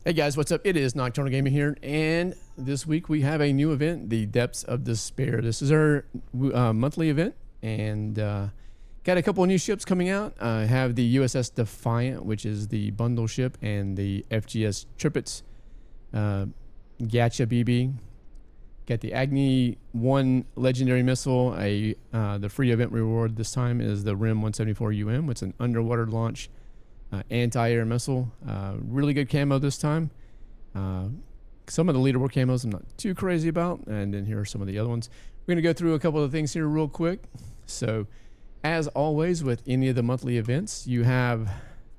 Hey guys, what's up? It is Nocturnal Gaming here, and this week we have a new event, the Depths of Despair. This is our monthly event, and got a couple of new ships coming out. I have the USS Defiant, which is the bundle ship, and the FGS Tripits, Gacha BB. Got the Agni 1 legendary missile. The free event reward this time is the RIM 174 UM. It's an underwater launch anti-air missile. Really good camo this time. Some of the leaderboard camos I'm not too crazy about, and then here are some of the other ones. We're going to go through a couple of things here real quick. So as always with any of the monthly events, you have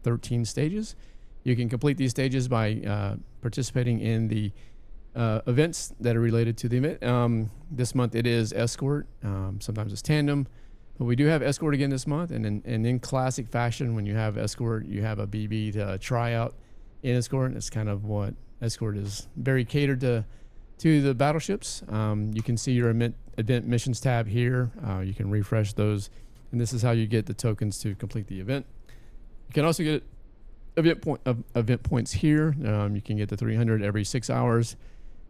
13 stages. You can complete these stages by participating in the events that are related to the event. This month it is escort. Sometimes it's tandem. But we do have escort again this month, and in classic fashion, when you have escort, you have a BB to try out in escort. It's kind of what escort is, very catered to the battleships. You can see your event missions tab here. You can refresh those, and this is how you get the tokens to complete the event. You can also get event points here. You can get the 300 every 6 hours.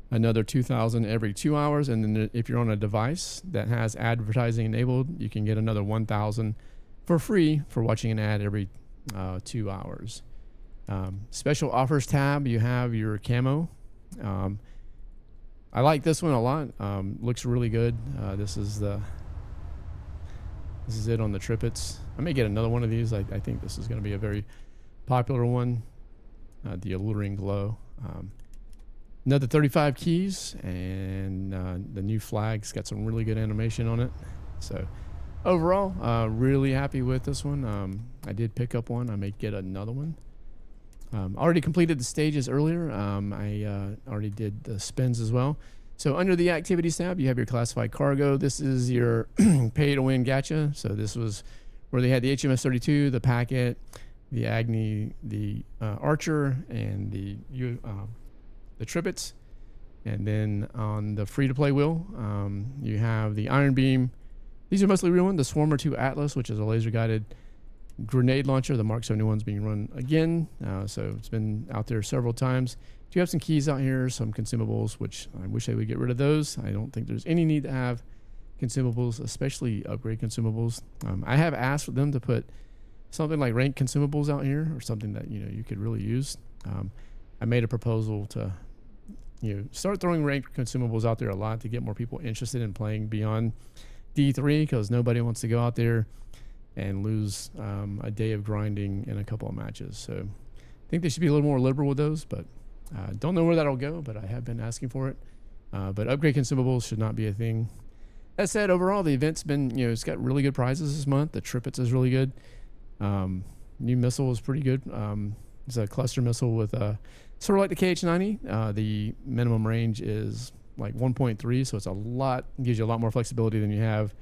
Another 2,000 every 2 hours, and then if you're on a device that has advertising enabled, you can get another 1,000 for free for watching an ad every 2 hours. Special offers tab, you have your camo. I like this one a lot. Looks really good. This is it on the Tripits. I may get another one of these. I think this is going to be a very popular one. The Alluring Glow. Another 35 keys, and the new flag's got some really good animation on it. So overall, really happy with this one. I did pick up one. I may get another one. Already completed the stages earlier. I already did the spins as well. So under the activities tab, you have your classified cargo. This is your pay to win gacha. So this was where they had the HMS 32, the packet, the Agni, the Archer, and the Tripits. And then on the free-to-play wheel, you have the Iron Beam. These are mostly real ones. The Swarmer 2 Atlas, which is a laser-guided grenade launcher. The Mark 71 is being run again, so it's been out there several times. Do have some keys out here, some consumables, which I wish they would get rid of those. I don't think there's any need to have consumables, especially upgrade consumables. I have asked for them to put something like rank consumables out here, or something that you could really use. I made a proposal to start throwing ranked consumables out there a lot to get more people interested in playing beyond D3, because nobody wants to go out there and lose a day of grinding in a couple of matches. So I think they should be a little more liberal with those, but don't know where that'll go, but I have been asking for it. But upgrade consumables should not be a thing. That said, overall, the event's been, it's got really good prizes this month. The Tripits is really good. New missile is pretty good. It's a cluster missile with sort of like the KH-90. The minimum range is like 1.3, so it's gives you a lot more flexibility than you have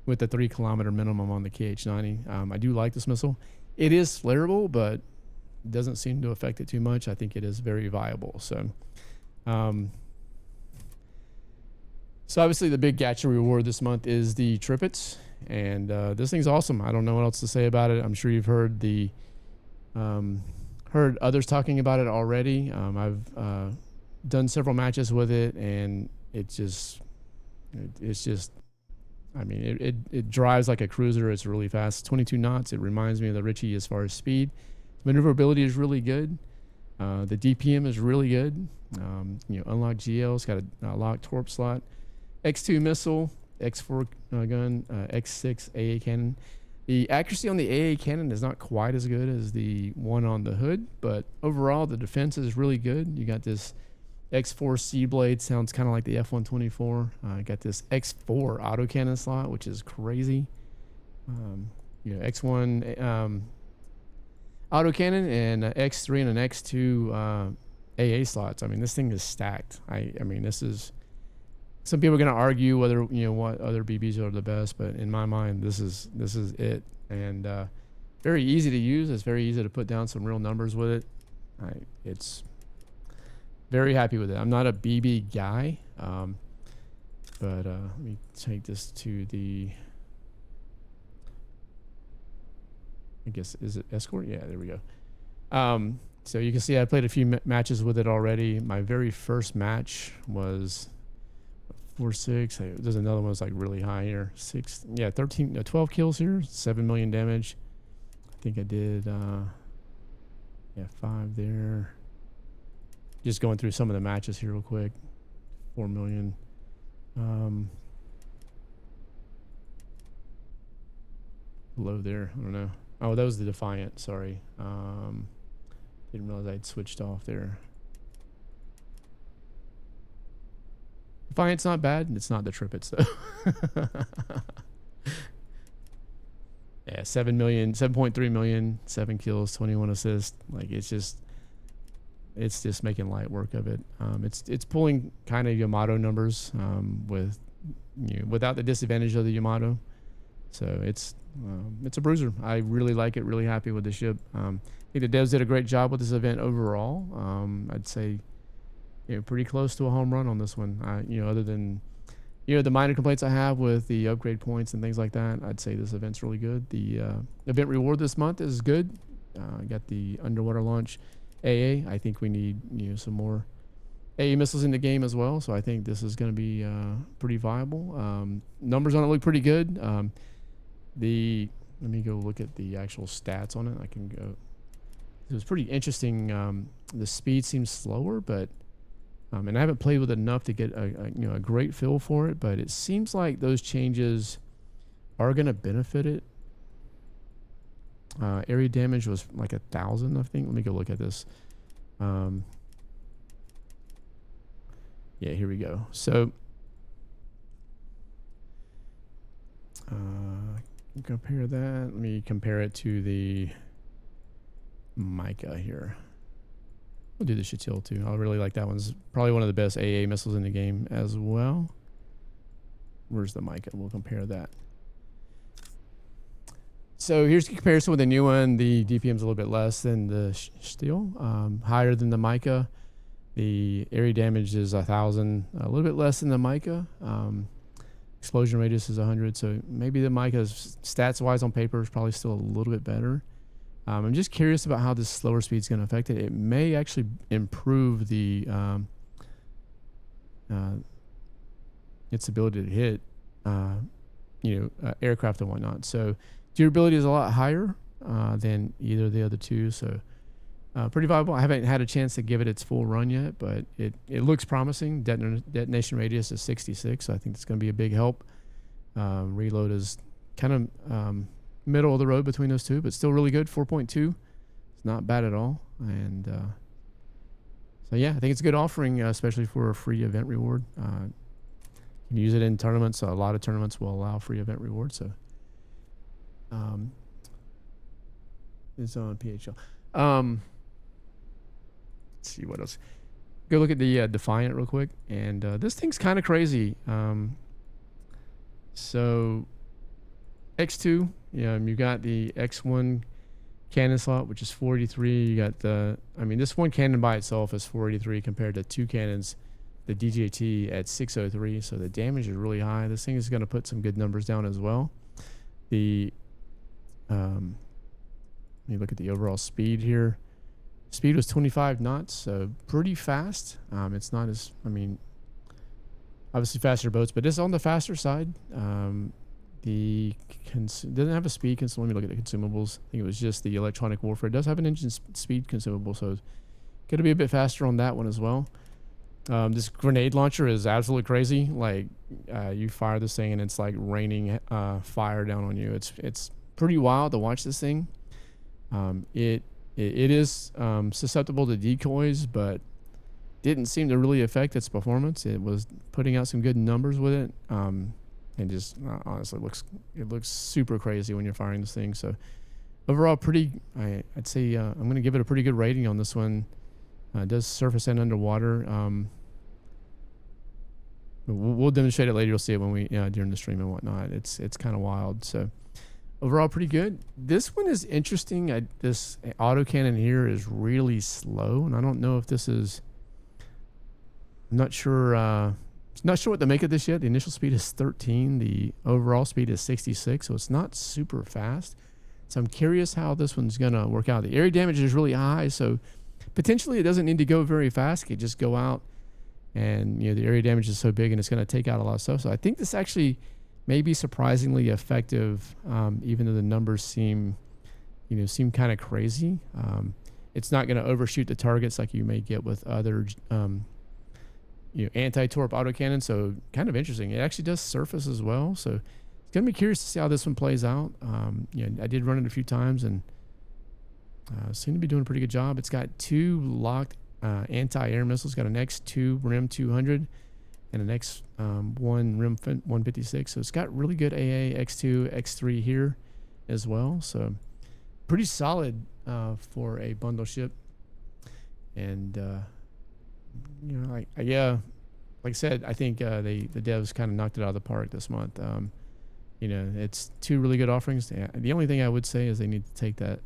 with the 3 kilometer minimum on the KH-90. I do like this missile. It is flareable, but doesn't seem to affect it too much. I think it is very viable. So, so obviously the big gacha reward this month is the Tripits, and this thing's awesome. I don't know what else to say about it. I'm sure you've heard heard others talking about it already. I've done several matches with it, and it drives like a cruiser. It's really fast, 22 knots. It reminds me of the Ritchie as far as speed. Maneuverability is really good. The DPM is really good. Unlocked GL. It's got a locked torp slot. X2 missile, X4 gun, X6 AA cannon. The accuracy on the AA cannon is not quite as good as the one on the hood, but overall the defense is really good. You got this X4 Seablade, sounds kind of like the F-124. Got this X4 autocannon slot, which is crazy. X1 autocannon, and X3 and an X2 AA slots. I mean, this thing is stacked. I mean, this is... Some people are going to argue whether what other BBs are the best, but in my mind, this is it. And very easy to use. It's very easy to put down some real numbers with it. It's very happy with it. I'm not a BB guy, but let me take this to the... I guess, is it escort? Yeah, there we go. So you can see I played a few matches with it already. My very first match was 4-6. There's another one that's like really high here. 12 kills here, 7 million damage. I think I did 5 there. Just going through some of the matches here real quick. 4 million. Low there. I don't know. Oh, that was the Defiant. Sorry. Didn't realize I'd switched off there. Defiant's not bad. It's not the Tripits though. Yeah, 7 million, 7.3 million, 7 kills, 21 assists. Like it's just making light work of it. It's pulling kind of Yamato numbers with without the disadvantage of the Yamato. So it's a bruiser. I really like it. Really happy with the ship. I think the devs did a great job with this event overall. I'd say pretty close to a home run on this one. Other than the minor complaints I have with the upgrade points and things like that, I'd say this event's really good. The event reward this month is good. I got the underwater launch AA. I think we need some more AA missiles in the game as well. So I think this is going to be pretty viable. Numbers on it look pretty good. Let me go look at the actual stats on it. I can go. It was pretty interesting. The speed seems slower, but and I haven't played with it enough to get a great feel for it. But it seems like those changes are going to benefit it. Area damage was like 1,000, I think. Let me go look at this. Yeah, here we go. So compare that. Let me compare it to the Mica here. We'll do the Chatil too. I really like that one's probably one of the best AA missiles in the game as well. Where's the Mica? We'll compare that. So here's the comparison with the new one. The DPM's a little bit less than the Steel, higher than the Mica. The area damage is 1,000, a little bit less than the Mica. Explosion radius is 100, so maybe the Mica's stats-wise on paper is probably still a little bit better. I'm just curious about how this slower speed is going to affect it. It may actually improve the its ability to hit, aircraft and whatnot. So durability is a lot higher than either of the other two. So pretty viable. I haven't had a chance to give it its full run yet, but it looks promising. Detonation radius is 66, so I think it's going to be a big help. Reload is kind of middle of the road between those two, but still really good. 4.2. It's not bad at all. And so yeah, I think it's a good offering, especially for a free event reward. You can use it in tournaments. A lot of tournaments will allow free event reward. So it's on PHL. Let's see what else. Go look at the Defiant real quick. And this thing's kind of crazy. So X2, you got the X1 cannon slot, which is 483. You got this one cannon by itself is 483 compared to two cannons, the DJT at 603. So the damage is really high. This thing is going to put some good numbers down as well. Let me look at the overall speed here. Speed was 25 knots, so pretty fast. It's not as, obviously faster boats, but it's on the faster side. Doesn't have a speed consumable. Let me look at the consumables. I think it was just the electronic warfare. It does have an engine speed consumable, so it's going to be a bit faster on that one as well. This grenade launcher is absolutely crazy. Like you fire this thing and it's like raining fire down on you. It's pretty wild to watch this thing. It is susceptible to decoys, but didn't seem to really affect its performance. It was putting out some good numbers with it. And just honestly it looks super crazy when you're firing this thing. So overall, I'd say I'm going to give it a pretty good rating on this one. It does surface and underwater. We'll demonstrate it later. You'll see it when we during the stream and whatnot. It's kind of wild. So overall, pretty good. This one is interesting. This autocannon here is really slow, and I don't know if this is. I'm not sure. Not sure what to make of this yet. The initial speed is 13. The overall speed is 66, so it's not super fast. So I'm curious how this one's going to work out. The area damage is really high, so potentially it doesn't need to go very fast. It could just go out, and the area damage is so big, and it's going to take out a lot of stuff. So I think this actually may be surprisingly effective, even though the numbers seem kind of crazy. It's not going to overshoot the targets like you may get with other anti-torp autocannon. So kind of interesting. It actually does surface as well. So it's going to be curious to see how this one plays out. I did run it a few times and seem to be doing a pretty good job. It's got 2 locked anti-air missiles. Got an X2 RIM 200 and an X1 RIM 156. So it's got really good AA, X2, X3 here as well. So pretty solid for a bundle ship. And like I said, I think the devs kind of knocked it out of the park this month. It's 2 really good offerings. The only thing I would say is they need to take that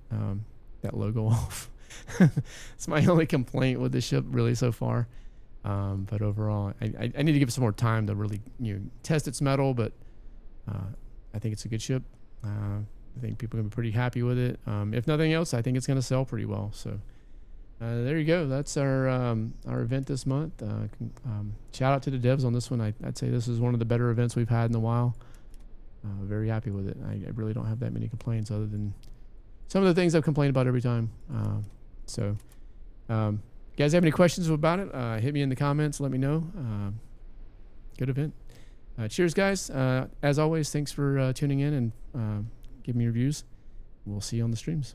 logo off. It's my only complaint with the ship really so far. But overall, I need to give it some more time to really test its metal. But I think it's a good ship. I think people are gonna be pretty happy with it. If nothing else, I think it's gonna sell pretty well. So there you go. That's our event this month. Shout out to the devs on this one. I'd say this is one of the better events we've had in a while. Very happy with it. I really don't have that many complaints other than some of the things I've complained about every time. So you guys have any questions about it? Hit me in the comments. Let me know. Good event. Cheers, guys. As always, thanks for tuning in and giving me reviews. We'll see you on the streams.